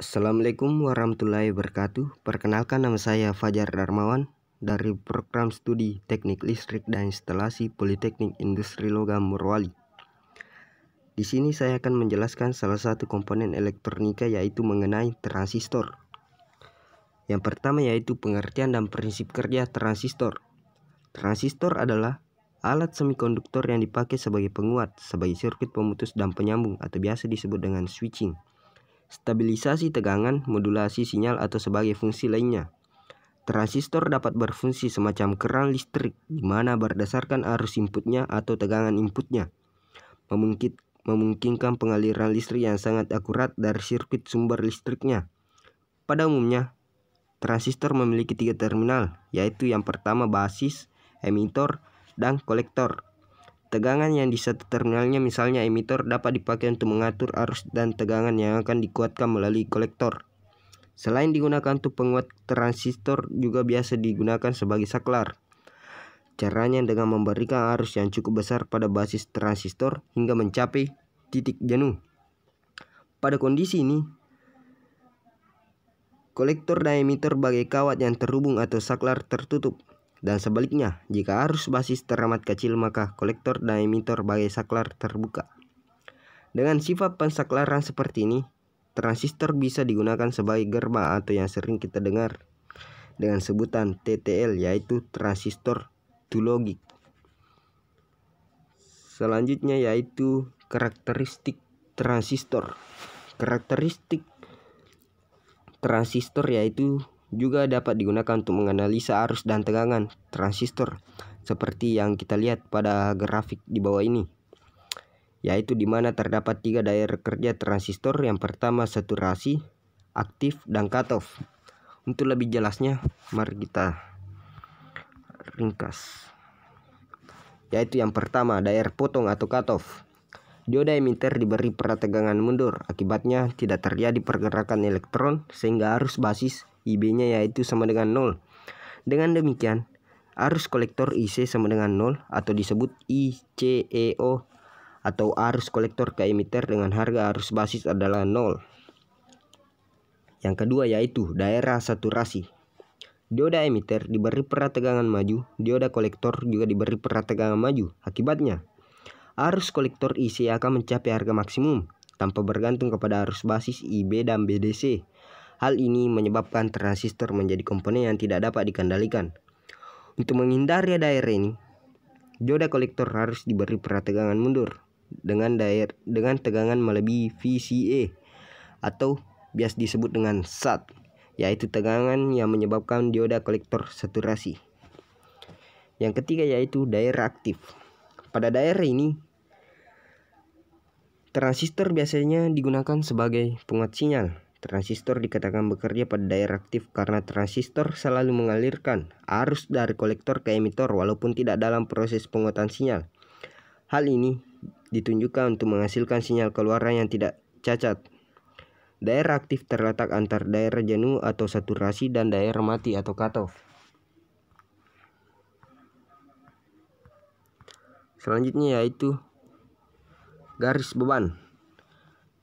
Assalamualaikum warahmatullahi wabarakatuh. Perkenalkan, nama saya Fajar Darmawan dari program studi Teknik Listrik dan Instalasi Politeknik Industri Logam Morowali. Di sini saya akan menjelaskan salah satu komponen elektronika, yaitu mengenai transistor. Yang pertama yaitu pengertian dan prinsip kerja transistor. Transistor adalah alat semikonduktor yang dipakai sebagai penguat, sebagai sirkuit pemutus dan penyambung, atau biasa disebut dengan switching, stabilisasi tegangan, modulasi sinyal, atau sebagai fungsi lainnya. Transistor dapat berfungsi semacam keran listrik, di mana berdasarkan arus inputnya atau tegangan inputnya, memungkinkan pengaliran listrik yang sangat akurat dari sirkuit sumber listriknya. Pada umumnya, transistor memiliki 3 terminal, yaitu yang pertama basis, emitor, dan kolektor. Tegangan yang di satu terminalnya, misalnya emitor, dapat dipakai untuk mengatur arus dan tegangan yang akan dikuatkan melalui kolektor. Selain digunakan untuk penguat, transistor juga biasa digunakan sebagai saklar. Caranya dengan memberikan arus yang cukup besar pada basis transistor hingga mencapai titik jenuh. Pada kondisi ini, kolektor dan emitor bagai kawat yang terhubung atau saklar tertutup. Dan sebaliknya, jika arus basis teramat kecil, maka kolektor dan emitor bagai saklar terbuka. Dengan sifat pensaklaran seperti ini, transistor bisa digunakan sebagai gerbang atau yang sering kita dengar dengan sebutan TTL, yaitu transistor to logic. Selanjutnya yaitu karakteristik transistor. Karakteristik transistor yaitu juga dapat digunakan untuk menganalisa arus dan tegangan transistor, seperti yang kita lihat pada grafik di bawah ini, yaitu di mana terdapat 3 daerah kerja transistor. Yang pertama saturasi, aktif, dan cutoff. Untuk lebih jelasnya, mari kita ringkas. Yaitu yang pertama, daerah potong atau cutoff. Dioda emitter diberi perategangan mundur, akibatnya tidak terjadi pergerakan elektron sehingga arus basis IB-nya yaitu sama dengan 0. Dengan demikian, arus kolektor IC sama dengan 0 atau disebut ICEO, atau arus kolektor ke emitter dengan harga arus basis adalah 0. Yang kedua yaitu daerah saturasi. Dioda emitter diberi perategangan maju, dioda kolektor juga diberi perategangan maju. Akibatnya, arus kolektor IC akan mencapai harga maksimum tanpa bergantung kepada arus basis IB dan BDC. Hal ini menyebabkan transistor menjadi komponen yang tidak dapat dikendalikan. Untuk menghindari daerah ini, dioda kolektor harus diberi perategangan mundur dengan tegangan melebihi VCA atau biasa disebut dengan SAT, yaitu tegangan yang menyebabkan dioda kolektor saturasi. Yang ketiga yaitu daerah aktif. Pada daerah ini, transistor biasanya digunakan sebagai penguat sinyal. Transistor dikatakan bekerja pada daerah aktif karena transistor selalu mengalirkan arus dari kolektor ke emitor walaupun tidak dalam proses penguatan sinyal. Hal ini ditunjukkan untuk menghasilkan sinyal keluaran yang tidak cacat. Daerah aktif terletak antar daerah jenuh atau saturasi dan daerah mati atau cutoff. Selanjutnya yaitu garis beban.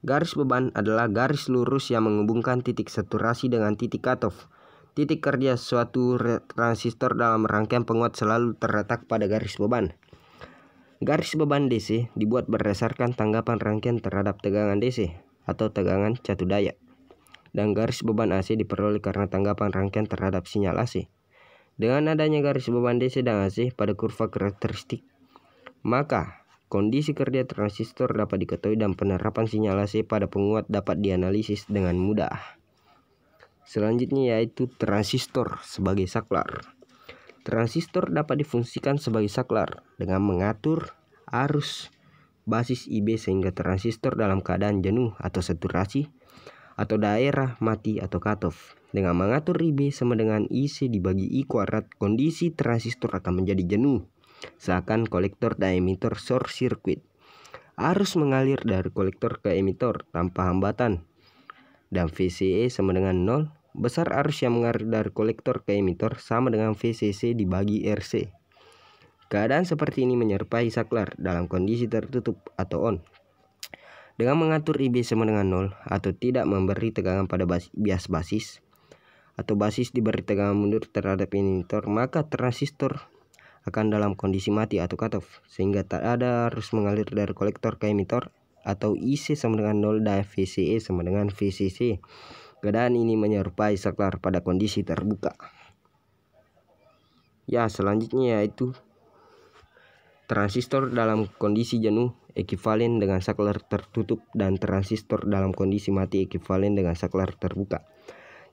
Garis beban adalah garis lurus yang menghubungkan titik saturasi dengan titik cutoff. Titik kerja suatu transistor dalam rangkaian penguat selalu terletak pada garis beban. Garis beban DC dibuat berdasarkan tanggapan rangkaian terhadap tegangan DC atau tegangan catu daya. Dan garis beban AC diperoleh karena tanggapan rangkaian terhadap sinyal AC. Dengan adanya garis beban DC dan AC pada kurva karakteristik, maka kondisi kerja transistor dapat diketahui dan penerapan sinyal AC pada penguat dapat dianalisis dengan mudah. Selanjutnya yaitu transistor sebagai saklar. Transistor dapat difungsikan sebagai saklar dengan mengatur arus basis IB sehingga transistor dalam keadaan jenuh atau saturasi atau daerah mati atau cutoff. Dengan mengatur IB sama dengan IC dibagi I kuadrat, kondisi transistor akan menjadi jenuh, seakan kolektor dan emitor short circuit. Arus mengalir dari kolektor ke emitor tanpa hambatan dan VCE sama dengan 0. Besar arus yang mengalir dari kolektor ke emitor sama dengan VCC dibagi RC. Keadaan seperti ini menyerupai saklar dalam kondisi tertutup atau on. Dengan mengatur IB sama dengan 0 atau tidak memberi tegangan pada bias basis atau basis diberi tegangan mundur terhadap emitor, maka transistor akan dalam kondisi mati atau cutoff, sehingga tak ada arus mengalir dari kolektor ke emitor, atau IC sama dengan 0 dan VCE sama dengan VCC. Keadaan ini menyerupai saklar pada kondisi terbuka. Ya, selanjutnya yaitu transistor dalam kondisi jenuh ekuivalen dengan saklar tertutup dan transistor dalam kondisi mati ekuivalen dengan saklar terbuka.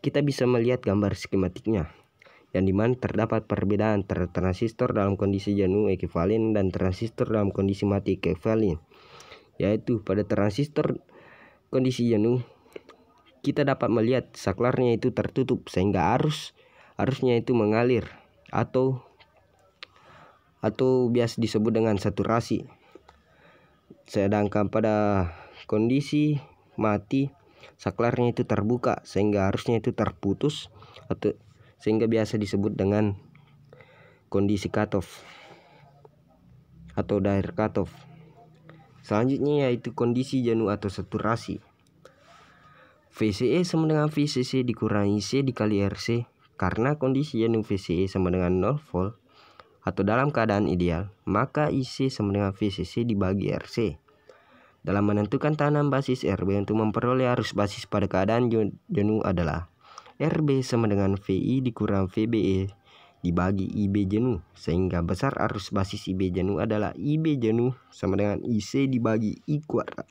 Kita bisa melihat gambar skematiknya, yang dimana terdapat perbedaan antara transistor dalam kondisi jenuh ekuivalen dan transistor dalam kondisi mati ekuivalen. Yaitu pada transistor kondisi jenuh kita dapat melihat saklarnya itu tertutup sehingga arusnya itu mengalir atau biasa disebut dengan saturasi. Sedangkan pada kondisi mati saklarnya itu terbuka sehingga arusnya itu terputus atau sehingga biasa disebut dengan kondisi cutoff atau daerah cutoff. Selanjutnya yaitu kondisi jenuh atau saturasi. VCE sama dengan VCC dikurangi C dikali RC. Karena kondisi jenuh VCE sama dengan 0 volt atau dalam keadaan ideal, maka IC sama dengan VCC dibagi RC. Dalam menentukan tekanan basis RB untuk memperoleh arus basis pada keadaan jenuh adalah RB sama dengan VI dikurang VBE dibagi IB jenuh, sehingga besar arus basis IB jenuh adalah IB jenuh sama dengan IC dibagi I kuadrat.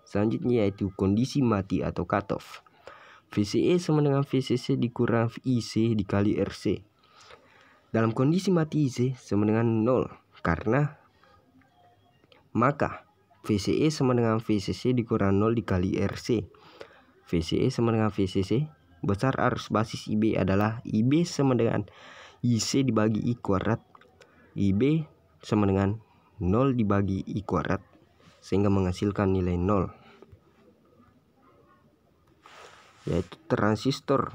Selanjutnya yaitu kondisi mati atau cutoff. VCE sama dengan VCC dikurang IC dikali RC. Dalam kondisi mati IC sama dengan 0 karena maka VCE sama dengan VCC dikurang 0 dikali RC. VCE sama dengan VCC, besar arus basis IB adalah IB sama dengan IC dibagi I kuadrat. IB sama dengan 0 dibagi I kuadrat sehingga menghasilkan nilai 0. Yaitu transistor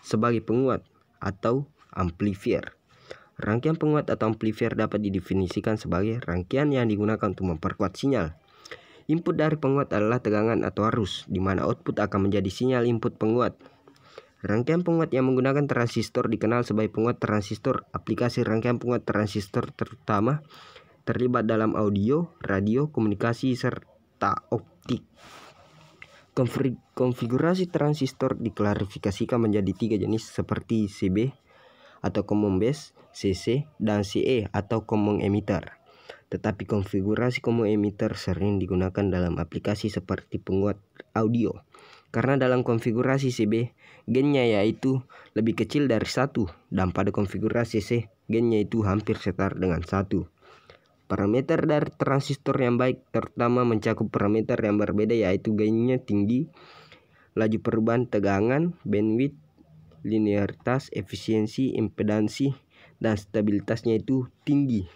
sebagai penguat atau amplifier. Rangkaian penguat atau amplifier dapat didefinisikan sebagai rangkaian yang digunakan untuk memperkuat sinyal. Input dari penguat adalah tegangan atau arus, di mana output akan menjadi sinyal input penguat. Rangkaian penguat yang menggunakan transistor dikenal sebagai penguat transistor. Aplikasi rangkaian penguat transistor terutama terlibat dalam audio, radio, komunikasi, serta optik. Konfigurasi transistor diklasifikasikan menjadi 3 jenis seperti CB atau common base, CC, dan CE atau common emitter. Tetapi konfigurasi common emitter sering digunakan dalam aplikasi seperti penguat audio. Karena dalam konfigurasi CB, gainnya yaitu lebih kecil dari 1, dan pada konfigurasi CC, gainnya itu hampir setara dengan 1. Parameter dari transistor yang baik terutama mencakup parameter yang berbeda yaitu gainnya tinggi, laju perubahan tegangan, bandwidth, linearitas, efisiensi, impedansi, dan stabilitasnya itu tinggi.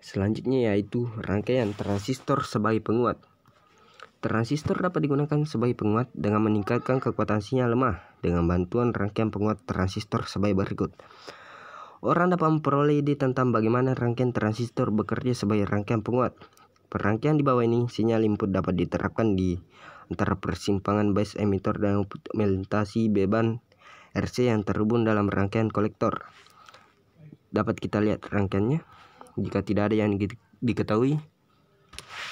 Selanjutnya yaitu rangkaian transistor sebagai penguat. Transistor dapat digunakan sebagai penguat dengan meningkatkan kekuatan sinyal lemah dengan bantuan rangkaian penguat transistor sebagai berikut. Orang dapat memperoleh ide tentang bagaimana rangkaian transistor bekerja sebagai rangkaian penguat. Perangkaian di bawah ini, sinyal input dapat diterapkan di antara persimpangan base emitter dan output melintasi beban RC yang terhubung dalam rangkaian kolektor. Dapat kita lihat rangkaiannya. Jika tidak ada yang diketahui,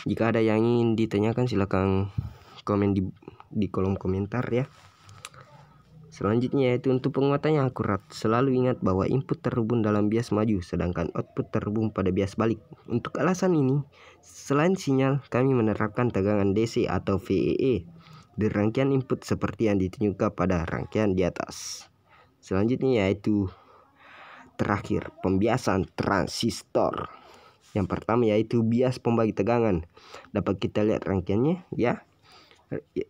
jika ada yang ingin ditanyakan silakan komen di kolom komentar ya. Selanjutnya yaitu untuk penguatan yang akurat, selalu ingat bahwa input terhubung dalam bias maju sedangkan output terhubung pada bias balik. Untuk alasan ini, selain sinyal, kami menerapkan tegangan DC atau VEE di rangkaian input seperti yang ditunjukkan pada rangkaian di atas. Selanjutnya yaitu terakhir, pembiasan transistor. Yang pertama yaitu bias pembagi tegangan. Dapat kita lihat rangkaiannya ya.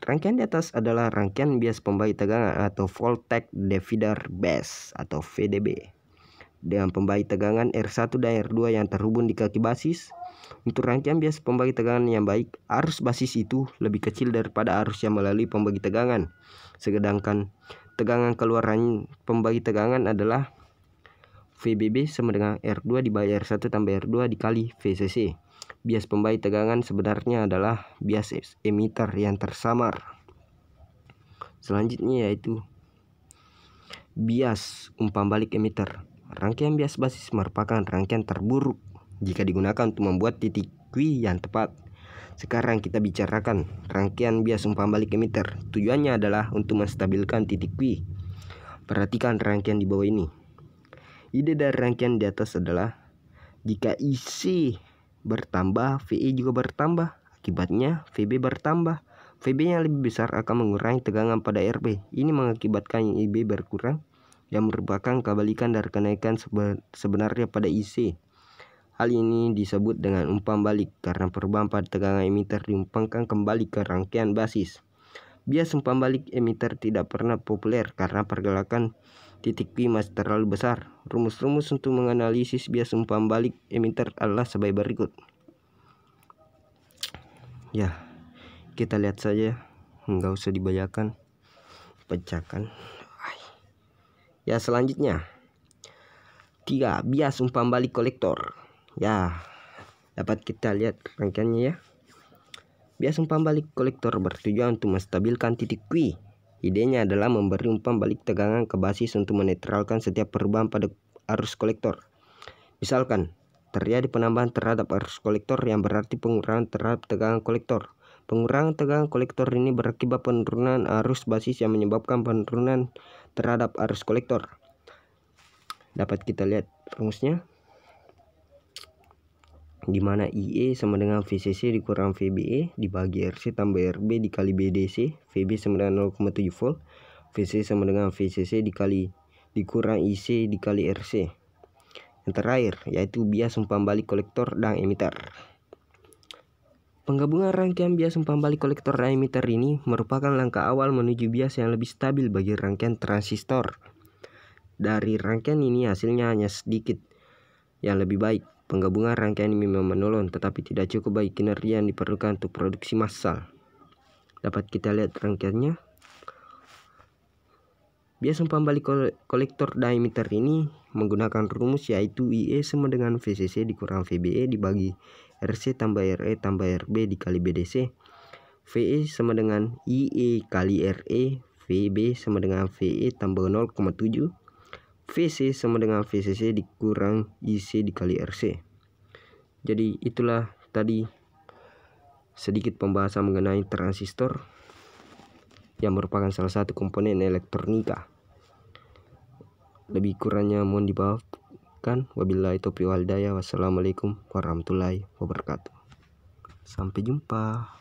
Rangkaian di atas adalah rangkaian bias pembagi tegangan atau voltage divider base atau VDB dengan pembagi tegangan R1 dan R2 yang terhubung di kaki basis. Untuk rangkaian bias pembagi tegangan yang baik, arus basis itu lebih kecil daripada arus yang melalui pembagi tegangan. Sedangkan tegangan keluaran pembagi tegangan adalah VBB sama dengan R2 dibagi R1 tambah R2 dikali VCC. Bias pembalik tegangan sebenarnya adalah bias emitter yang tersamar. Selanjutnya yaitu bias umpan balik emitter. Rangkaian bias basis merupakan rangkaian terburuk jika digunakan untuk membuat titik Q yang tepat. Sekarang kita bicarakan rangkaian bias umpan balik emitter. Tujuannya adalah untuk menstabilkan titik Q. Perhatikan rangkaian di bawah ini. Ide dari rangkaian di atas adalah jika IC bertambah, VE juga bertambah. Akibatnya VB bertambah. VB yang lebih besar akan mengurangi tegangan pada RB. Ini mengakibatkan IB berkurang, yang merupakan kebalikan dari kenaikan sebenarnya pada IC. Hal ini disebut dengan umpan balik karena perubahan pada tegangan emitter diumpankan kembali ke rangkaian basis. Bias umpan balik emitter tidak pernah populer karena pergerakan titik Q masih terlalu besar. Rumus-rumus untuk menganalisis bias umpan balik emitter adalah sebagai berikut. Ya, kita lihat saja, nggak usah dibayangkan, pecahkan. Ya, selanjutnya 3. Bias umpan balik kolektor. Ya, dapat kita lihat rangkaiannya ya. Bias umpan balik kolektor bertujuan untuk menstabilkan titik Q. Idenya adalah memberi umpan balik tegangan ke basis untuk menetralkan setiap perubahan pada arus kolektor. Misalkan, terjadi penambahan terhadap arus kolektor yang berarti pengurangan terhadap tegangan kolektor. Pengurangan tegangan kolektor ini berakibat penurunan arus basis yang menyebabkan penurunan terhadap arus kolektor. Dapat kita lihat rumusnya, di mana IE sama dengan VCC dikurang VBE dibagi RC tambah RB dikali BDC. VB sama dengan 0,7 volt. VC sama dengan VCC dikurang IC dikali RC. Yang terakhir yaitu bias umpan balik kolektor dan emitter. Penggabungan rangkaian bias umpan balik kolektor dan emitter ini merupakan langkah awal menuju bias yang lebih stabil bagi rangkaian transistor. Dari rangkaian ini hasilnya hanya sedikit yang lebih baik. Penggabungan rangkaian ini memang menolong, tetapi tidak cukup bagi kinerja yang diperlukan untuk produksi massal. Dapat kita lihat rangkaiannya. Bias umpan balik kolektor dan emitter ini menggunakan rumus yaitu IE sama dengan VCC dikurang VBE dibagi RC tambah RE tambah RB dikali BDC. VE sama dengan IE kali RE, VB sama dengan VE tambah 0,7. VC sama dengan VCC dikurang IC dikali RC. Jadi itulah tadi sedikit pembahasan mengenai transistor yang merupakan salah satu komponen elektronika. Lebih kurangnya mohon dimaafkan. Wabillahi taufiq wal hidayah. Wassalamualaikum warahmatullahi wabarakatuh. Sampai jumpa.